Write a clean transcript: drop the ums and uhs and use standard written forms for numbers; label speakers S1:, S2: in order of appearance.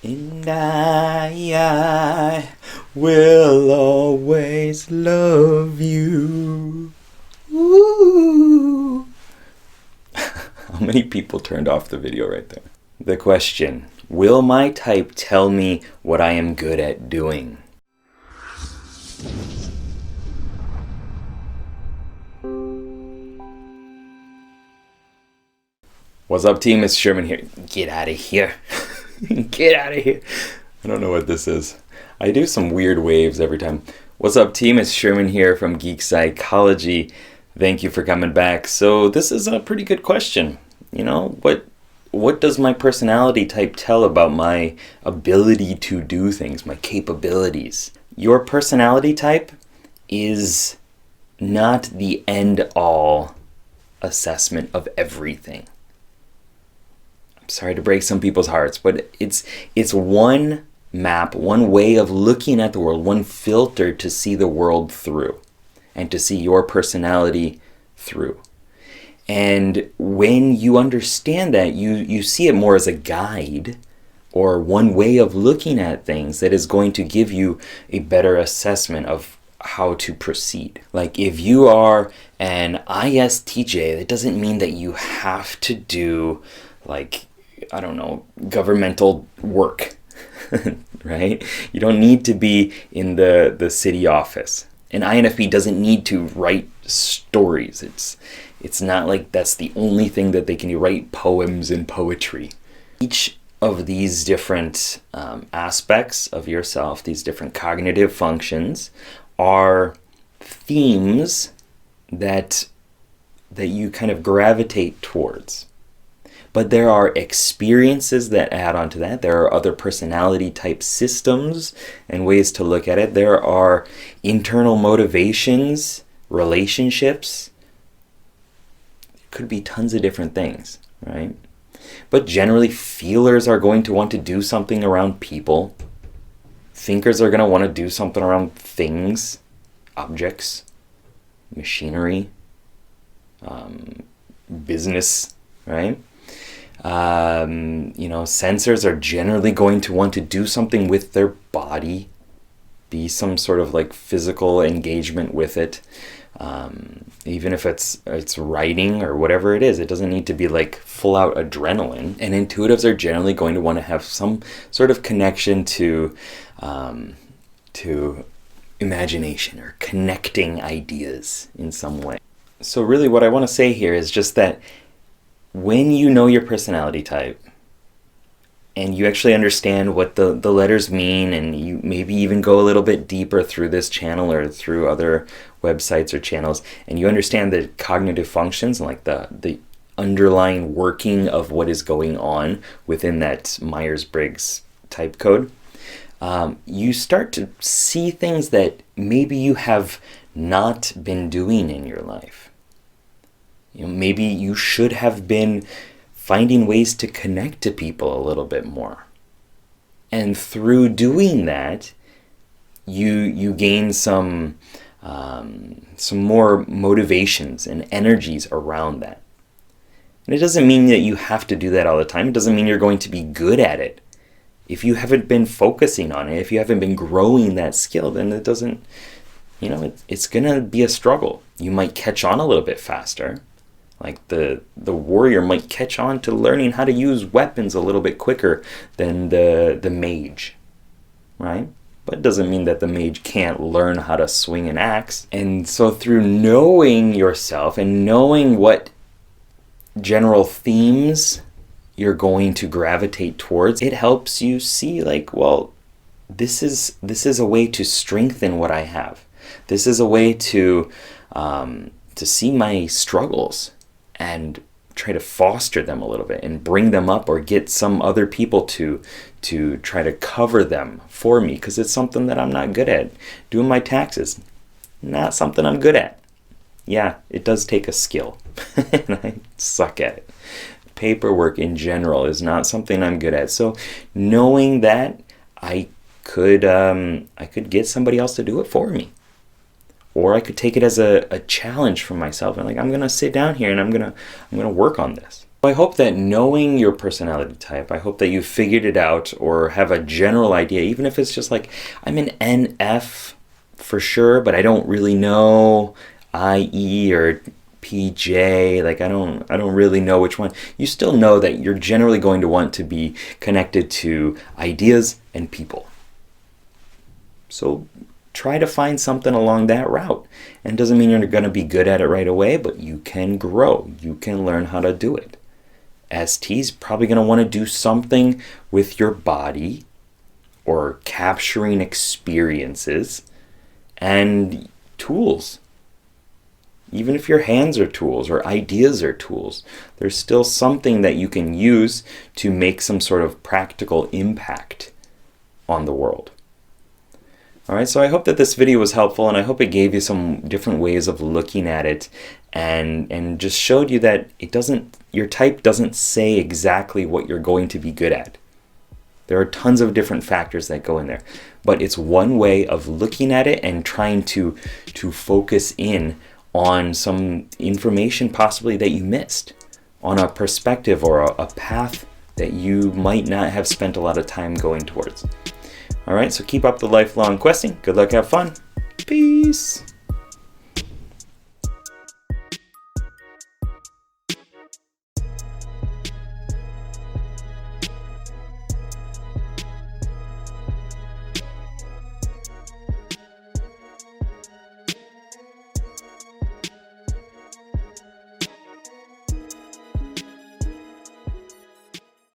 S1: And I will always love you. Ooh. How many people turned off the video right there? The question, will my type tell me what I am good at doing? What's up, team? It's Sherman here. Get out of here. Get out of here. I don't know what this is. I do some weird waves every time. What's up, team? It's Sherman here from Geek Psychology. Thank you for coming back. So this is a pretty good question. You know, what does my personality type tell about my ability to do things, my capabilities? Your personality type is not the end-all assessment of everything. Sorry to break some people's hearts, but it's one map, one way of looking at the world, one filter to see the world through and to see your personality through. And when you understand that, you see it more as a guide or one way of looking at things that is going to give you a better assessment of how to proceed. Like if you are an ISTJ, that doesn't mean that you have to do governmental work, right? You don't need to be in the city office. An INFP doesn't need to write stories. It's not like that's the only thing that they can do, write poems and poetry. Each of these different aspects of yourself, these different cognitive functions, are themes that you kind of gravitate towards. But there are experiences that add on to that. There are other personality type systems and ways to look at it. There are internal motivations, relationships. It could be tons of different things, right? But generally, feelers are going to want to do something around people. Thinkers are going to want to do something around things, objects, machinery, business, right? Sensors are generally going to want to do something with their body, be some sort of like physical engagement with it. Even if it's writing or whatever it is, it doesn't need to be like full out adrenaline. And intuitives are generally going to want to have some sort of connection to imagination or connecting ideas in some way. So really what I want to say here is just that when you know your personality type and you actually understand what the letters mean, and you maybe even go a little bit deeper through this channel or through other websites or channels, and you understand the cognitive functions and like the underlying working of what is going on within that Myers-Briggs type code, you start to see things that maybe you have not been doing in your life. Maybe you should have been finding ways to connect to people a little bit more. And through doing that, you gain some more motivations and energies around that. And it doesn't mean that you have to do that all the time. It doesn't mean you're going to be good at it. If you haven't been focusing on it, if you haven't been growing that skill, then it doesn't, it's going to be a struggle. You might catch on a little bit faster. Like the warrior might catch on to learning how to use weapons a little bit quicker than the mage, right? But it doesn't mean that the mage can't learn how to swing an axe. And so through knowing yourself and knowing what general themes you're going to gravitate towards, it helps you see like, well, this is a way to strengthen what I have. This is a way to see my struggles and try to foster them a little bit and bring them up, or get some other people to try to cover them for me, because it's something that I'm not good at. Doing my taxes, not something I'm good at. Yeah, it does take a skill, and I suck at it. Paperwork in general is not something I'm good at. So knowing that, I could get somebody else to do it for me. Or I could take it as a challenge for myself. And like, I'm going to sit down here and I'm going to work on this. I hope that knowing your personality type, I hope that you figured it out or have a general idea, even if it's just like, I'm an NF for sure, but I don't really know IE or PJ, like I don't really know which one. You still know that you're generally going to want to be connected to ideas and people. So try to find something along that route. And it doesn't mean you're going to be good at it right away, but you can grow. You can learn how to do it. ST's probably going to want to do something with your body or capturing experiences and tools. Even if your hands are tools or ideas are tools, there's still something that you can use to make some sort of practical impact on the world. All right, so I hope that this video was helpful, and I hope it gave you some different ways of looking at it and just showed you that your type doesn't say exactly what you're going to be good at. There are tons of different factors that go in there, but it's one way of looking at it and trying to focus in on some information possibly that you missed, on a perspective or a path that you might not have spent a lot of time going towards. All right, so keep up the lifelong questing. Good luck, have fun. Peace.